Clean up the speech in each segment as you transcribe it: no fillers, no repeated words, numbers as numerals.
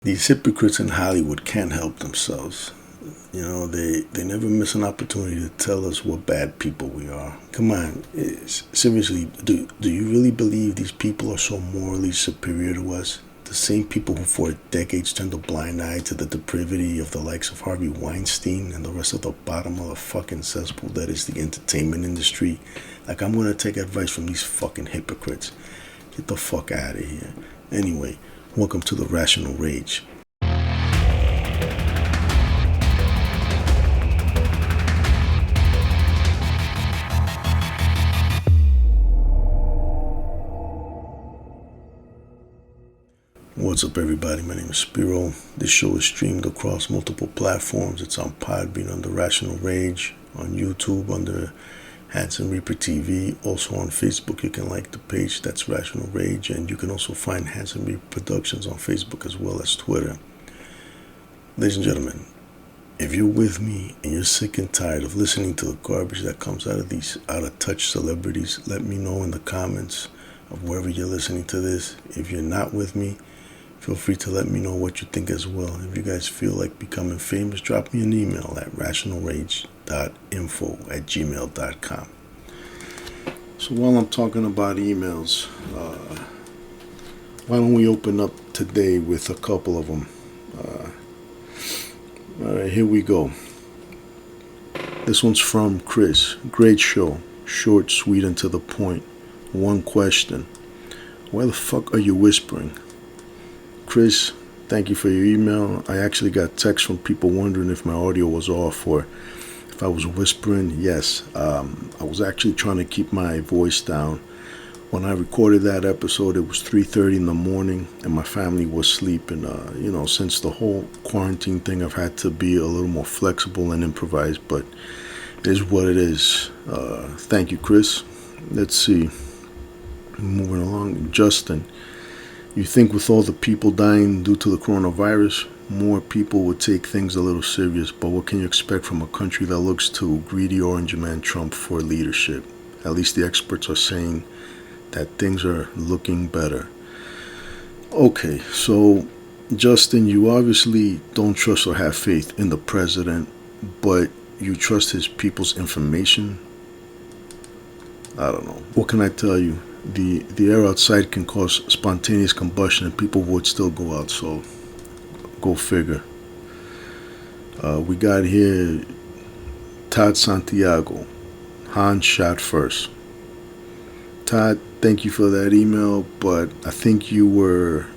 These hypocrites in Hollywood can't help themselves. You know, they never miss an opportunity to tell us what bad people we are. Come on, seriously, do you really believe these people are so morally superior to us? The same people who for decades turned a blind eye to the depravity of the likes of Harvey Weinstein and the rest of the bottom of the fucking cesspool that is the entertainment industry. Like, I'm gonna take advice from these fucking hypocrites. Get the fuck out of here. Anyway, welcome to the Rational Rage. What's up, everybody? My name is Spiro. This show is streamed across multiple platforms. It's on Podbean under Rational Rage, on YouTube under Hanson Reaper TV. Also on Facebook, you can like the page, that's Rational Rage, and you can also find Hanson Reaper Productions on Facebook as well as Twitter. Ladies and gentlemen, if you're with me and you're sick and tired of listening to the garbage that comes out of these out-of-touch celebrities, let me know in the comments of wherever you're listening to this. If you're not with me, feel free to let me know what you think as well. If you guys feel like becoming famous, drop me an email at rationalrage.info@gmail.com. So while I'm talking about emails, why don't we open up today with a couple of them? All right, here we go. This one's from Chris. Great show. Short, sweet, and to the point. One question. Why the fuck are you whispering? Chris, thank you for your email. I actually got texts from people wondering if my audio was off or if I was whispering. Yes, I was actually trying to keep my voice down. When I recorded that episode, it was 3:30 in the morning and my family was sleeping. Since the whole quarantine thing, I've had to be a little more flexible and improvise, but it is what it is. Thank you, Chris. Let's see. Moving along. Justin. You think with all the people dying due to the coronavirus, more people would take things a little serious, but what can you expect from a country that looks to greedy orange man Trump for leadership? At least the experts are saying that things are looking better. Okay, so Justin, you obviously don't trust or have faith in the president, but you trust his people's information? I don't know. What can I tell you? The air outside can cause spontaneous combustion and people would still go out, so go figure. We got here Todd Santiago. Han shot first. Todd, thank you for that email, but I think you were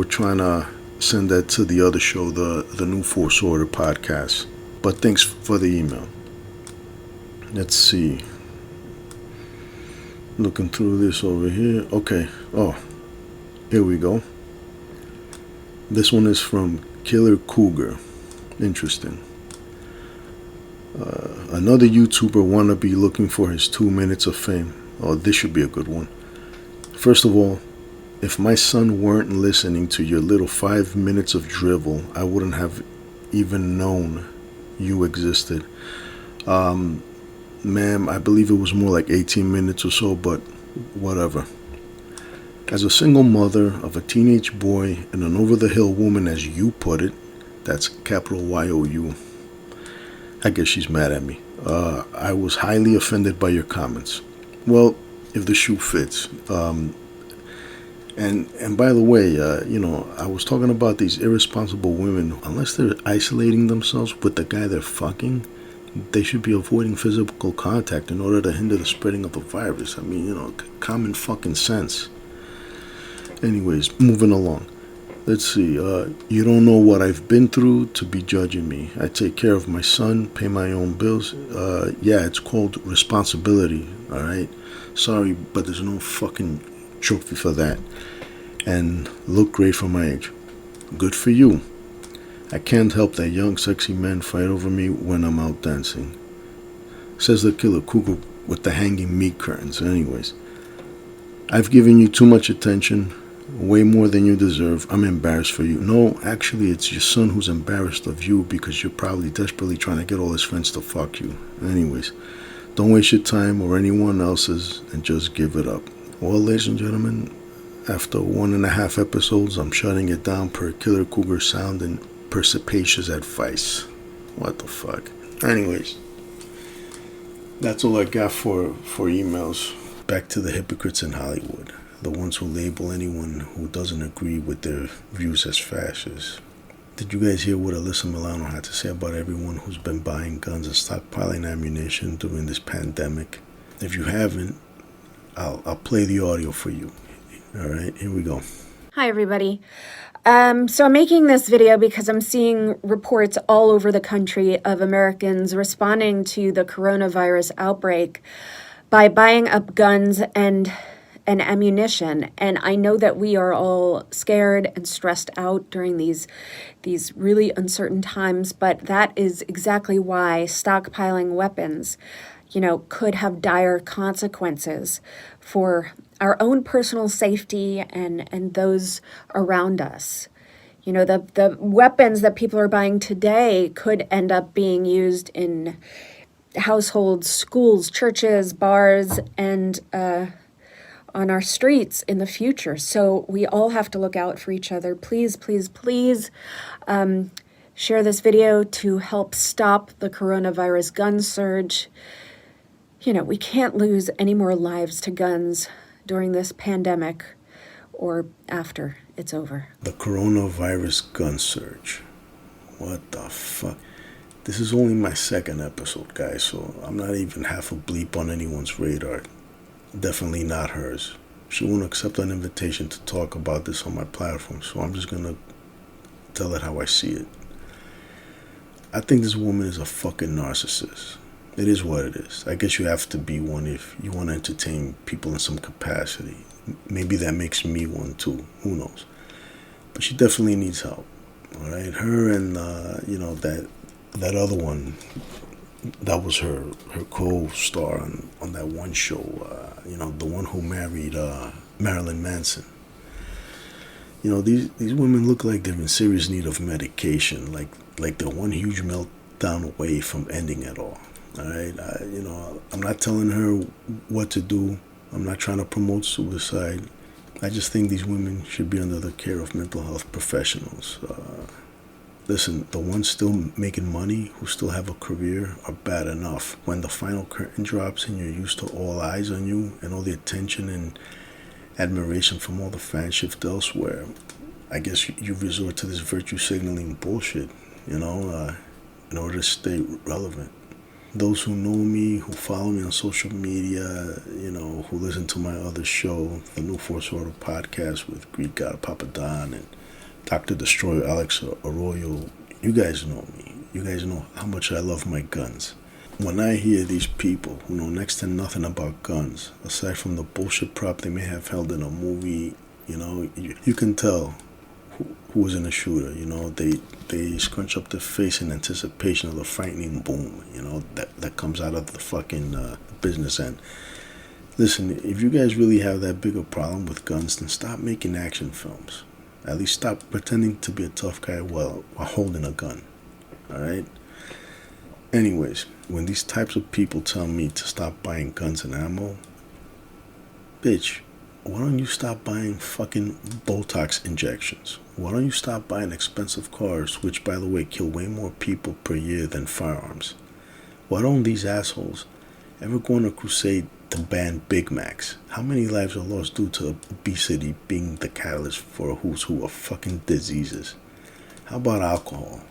trying to send that to the other show, the New Force Order podcast. But thanks for the email. Let's see. Looking through this over here. Okay. Oh, here we go. This one is from Killer Cougar. Interesting. Another YouTuber wannabe looking for his 2 minutes of fame. Oh, this should be a good one. First of all, if my son weren't listening to your little 5 minutes of drivel, I wouldn't have even known you existed. Ma'am, I believe it was more like 18 minutes or so, but whatever. As a single mother of a teenage boy and an over-the-hill woman, as you put it, that's capital Y-O-U. I guess she's mad at me. I was highly offended by your comments. Well, if the shoe fits. And by the way, I was talking about these irresponsible women. Unless they're isolating themselves with the guy they're fucking, they should be avoiding physical contact in order to hinder the spreading of the virus. I mean, common fucking sense. Anyways, moving along. Let's see. You don't know what I've been through to be judging me. I take care of my son, pay my own bills. Yeah, it's called responsibility, alright? Sorry, but there's no fucking trophy for that. And look great for my age. Good for you. I can't help that young, sexy men fight over me when I'm out dancing. Says the Killer Cougar with the hanging meat curtains. Anyways, I've given you too much attention, way more than you deserve. I'm embarrassed for you. No, actually, it's your son who's embarrassed of you because you're probably desperately trying to get all his friends to fuck you. Anyways, don't waste your time or anyone else's and just give it up. Well, ladies and gentlemen, After 1.5 episodes, I'm shutting it down per Killer Cougar Sound and per Sepacious advice. What the fuck? Anyways, that's all I got for emails. Back to the hypocrites in Hollywood. The ones who label anyone who doesn't agree with their views as fascists. Did you guys hear what Alyssa Milano had to say about everyone who's been buying guns and stockpiling ammunition during this pandemic? If you haven't, I'll play the audio for you. All right, here we go. Hi, everybody. So I'm making this video because I'm seeing reports all over the country of Americans responding to the coronavirus outbreak by buying up guns and ammunition. And I know that we are all scared and stressed out during these really uncertain times, but that is exactly why stockpiling weapons, could have dire consequences for our own personal safety and those around us. The weapons that people are buying today could end up being used in households, schools, churches, bars, and on our streets in the future. So we all have to look out for each other. Please, please, please share this video to help stop the coronavirus gun surge. We can't lose any more lives to guns during this pandemic or after it's over. The coronavirus gun surge. What the fuck? This is only my second episode, guys, so I'm not even half a bleep on anyone's radar. Definitely not hers. She won't accept an invitation to talk about this on my platform, so I'm just gonna tell it how I see it. I think this woman is a fucking narcissist. It is what it is. I guess you have to be one if you want to entertain people in some capacity. Maybe that makes me one too. Who knows? But she definitely needs help. All right, her and that other one, that was her co-star on that one show. The one who married Marilyn Manson. These women look like they're in serious need of medication. Like they're one huge meltdown away from ending it all. All right, I'm not telling her what to do. I'm not trying to promote suicide. I just think these women should be under the care of mental health professionals. Listen, the ones still making money, who still have a career, are bad enough. When the final curtain drops and you're used to all eyes on you and all the attention and admiration from all the fans shift elsewhere, I guess you resort to this virtue signaling bullshit, in order to stay relevant. Those who know me, who follow me on social media, who listen to my other show, the New Force Order podcast with Greek God Papa Don and Dr. Destroyer Alex Arroyo, you guys know me. You guys know how much I love my guns. When I hear these people who know next to nothing about guns, aside from the bullshit prop they may have held in a movie, you can tell who was in the shooter. They scrunch up their face in anticipation of the frightening boom, that comes out of the fucking business end. Listen, if you guys really have that big a problem with guns, then stop making action films. At least stop pretending to be a tough guy while holding a gun. Alright? Anyways, when these types of people tell me to stop buying guns and ammo, bitch, why don't you stop buying fucking Botox injections? Why don't you stop buying expensive cars, which, by the way, kill way more people per year than firearms? Why don't these assholes ever go on a crusade to ban Big Macs? How many lives are lost due to obesity being the catalyst for a who's who of fucking diseases? How about alcohol?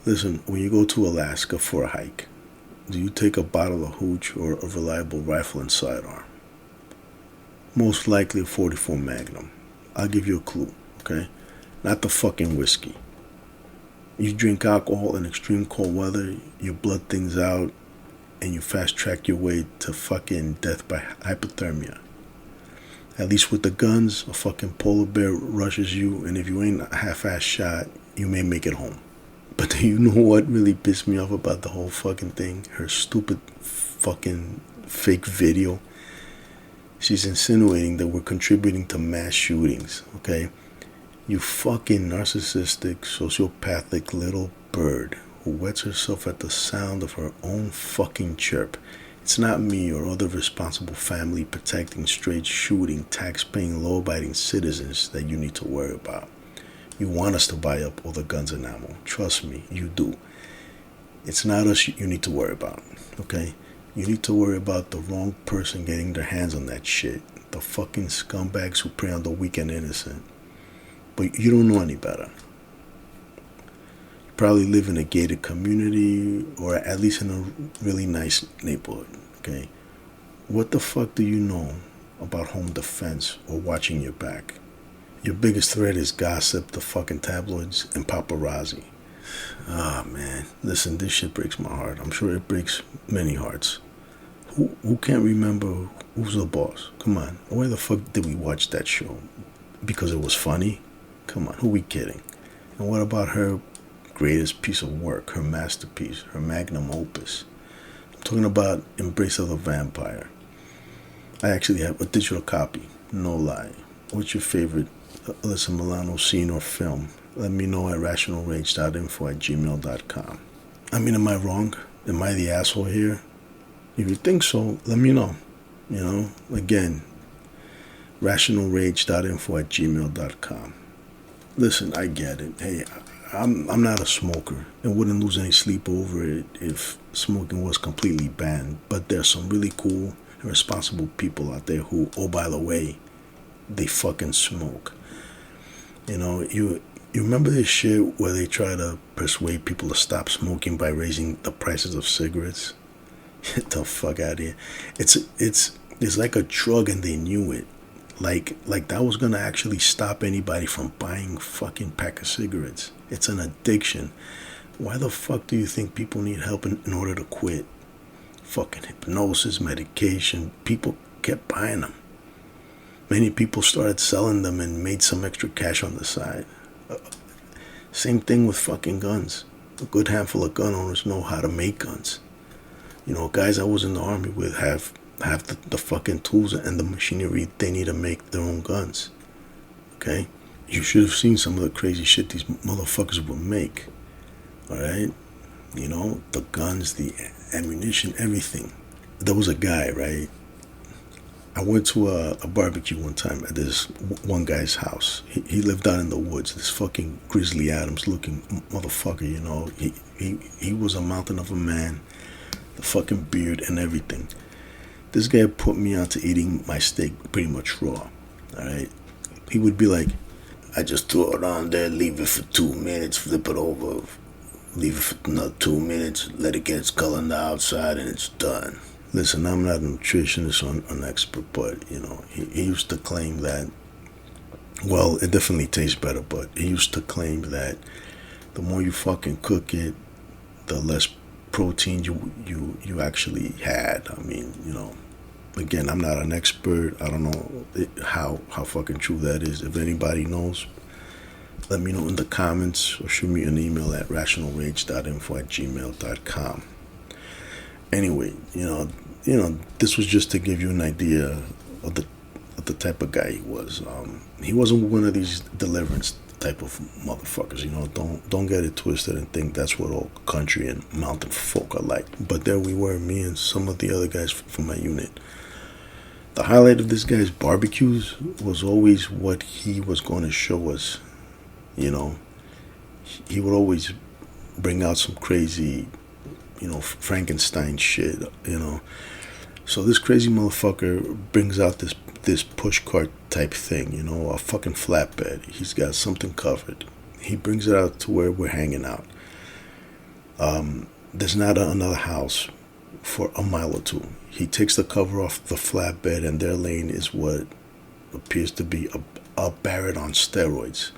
Listen, when you go to Alaska for a hike, do you take a bottle of hooch or a reliable rifle and sidearm? Most likely a 44 Magnum. I'll give you a clue, okay? Not the fucking whiskey. You drink alcohol in extreme cold weather, you blood things out, and you fast track your way to fucking death by hypothermia. At least with the guns, a fucking polar bear rushes you, and if you ain't a half-ass shot, you may make it home. But do you know what really pissed me off about the whole fucking thing? Her stupid fucking fake video. She's insinuating that we're contributing to mass shootings, okay? You fucking narcissistic, sociopathic little bird who wets herself at the sound of her own fucking chirp. It's not me or other responsible family protecting straight shooting, tax-paying, law-abiding citizens that you need to worry about. You want us to buy up all the guns and ammo. Trust me, you do. It's not us you need to worry about, okay? You need to worry about the wrong person getting their hands on that shit. The fucking scumbags who prey on the weak and innocent. But you don't know any better. You probably live in a gated community or at least in a really nice neighborhood, okay? What the fuck do you know about home defense or watching your back? Your biggest threat is gossip, the fucking tabloids, and paparazzi. Ah, man. Listen, this shit breaks my heart. I'm sure it breaks many hearts. Who can't remember who's the boss? Come on. Why the fuck did we watch that show? Because it was funny? Come on, who we kidding? And what about her greatest piece of work, her masterpiece, her magnum opus? I'm talking about Embrace of the Vampire. I actually have a digital copy, no lie. What's your favorite Alyssa Milano scene or film? Let me know at rationalrage.info@gmail.com. I mean, am I wrong? Am I the asshole here? If you think so, let me know. You know, again, rationalrage.info@gmail.com. Listen, I get it. Hey, I'm not a smoker and wouldn't lose any sleep over it if smoking was completely banned. But there's some really cool and responsible people out there who, oh, by the way, they fucking smoke. You know, you remember this shit where they try to persuade people to stop smoking by raising the prices of cigarettes? Get the fuck out of here. It's like a drug and they knew it. Like that was gonna actually stop anybody from buying a fucking pack of cigarettes. It's an addiction. Why the fuck do you think people need help in order to quit? Fucking hypnosis, medication. People kept buying them. Many people started selling them and made some extra cash on the side. Same thing with fucking guns. A good handful of gun owners know how to make guns. You know, guys I was in the army with have the fucking tools and the machinery they need to make their own guns. Okay? You should have seen some of the crazy shit these motherfuckers would make. Alright? You know, the guns, the ammunition, everything. There was a guy, right? I went to a barbecue one time at this one guy's house. He lived out in the woods. This fucking Grizzly Adams looking motherfucker, you know. He was a mountain of a man. The fucking beard and everything. This guy put me on to eating my steak pretty much raw. Alright? He would be like, I just throw it on there, leave it for 2 minutes, flip it over, leave it for another 2 minutes, let it get its color on the outside, and it's done. Listen, I'm not a nutritionist or an expert, but, you know, he used to claim that, well, it definitely tastes better, but he used to claim that the more you fucking cook it, the less protein you actually had. I mean, you know, again, I'm not an expert. I don't know how fucking true that is. If anybody knows, let me know in the comments or shoot me an email at rationalrage.info@gmail.com. Anyway, you know, this was just to give you an idea of the type of guy he was. He wasn't one of these deliverance type of motherfuckers, you know. Don't get it twisted and think that's what all country and mountain folk are like. But there we were, me and some of the other guys from my unit. The highlight of this guy's barbecues was always what he was going to show us. You know, he would always bring out some crazy, you know, Frankenstein shit, you know. So this crazy motherfucker brings out this push cart type thing, you know, a fucking flatbed. He's got something covered. He brings it out to where we're hanging out. There's not another house for a mile or two. He takes the cover off the flatbed, and their lane is what appears to be a Barrett on steroids.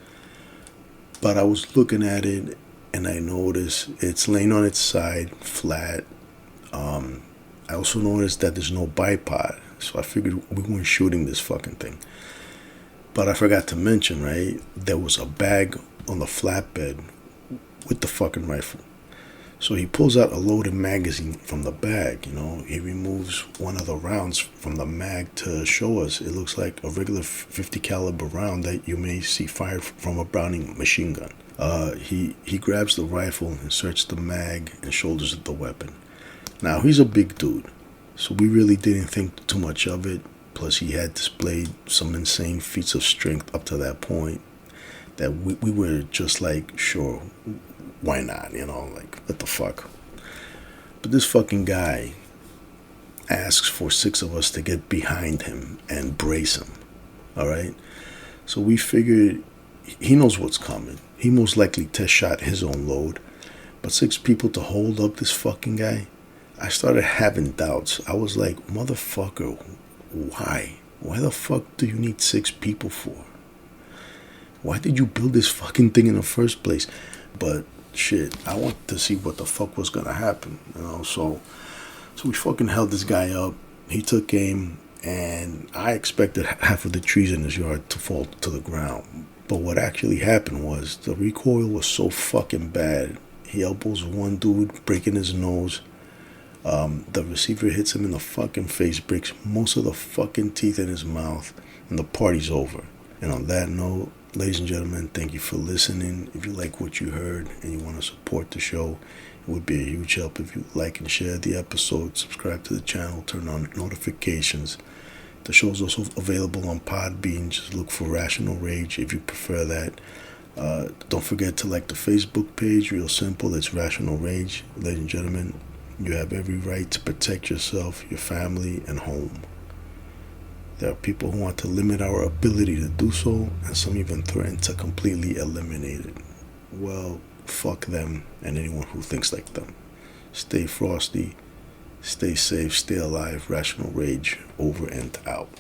But I was looking at it, and I noticed it's laying on its side, flat. I also noticed that there's no bipod, so I figured we weren't shooting this fucking thing. But I forgot to mention, right, there was a bag on the flatbed with the fucking rifle. So he pulls out a loaded magazine from the bag, you know. He removes one of the rounds from the mag to show us. It looks like a regular 50 caliber round that you may see fired from a Browning machine gun. He grabs the rifle, inserts the mag, and shoulders the weapon. Now, he's a big dude. So we really didn't think too much of it. Plus, he had displayed some insane feats of strength up to that point that we were just like, sure, why not? Like, what the fuck? But this fucking guy asks for 6 of us to get behind him and brace him. All right? So we figured he knows what's coming. He most likely test shot his own load. But 6 people to hold up this fucking guy? I started having doubts. I was like, motherfucker, why? Why the fuck do you need 6 people for? Why did you build this fucking thing in the first place? But shit, I wanted to see what the fuck was gonna happen, So we fucking held this guy up. He took aim, and I expected half of the trees in his yard to fall to the ground. But what actually happened was the recoil was so fucking bad. He elbows one dude, breaking his nose. The receiver hits him in the fucking face, breaks most of the fucking teeth in his mouth, and the party's over. And on that note, ladies and gentlemen, thank you for listening. If you like what you heard and you want to support the show, it would be a huge help if you like and share the episode, subscribe to the channel, turn on notifications. The show is also available on Podbean. Just look for Rational Rage if you prefer that. Don't forget to like the Facebook page. Real simple, it's Rational Rage. Ladies and gentlemen, you have every right to protect yourself, your family, and home. There are people who want to limit our ability to do so, and some even threaten to completely eliminate it. Well, fuck them and anyone who thinks like them. Stay frosty, stay safe, stay alive. Rational Rage, over and out.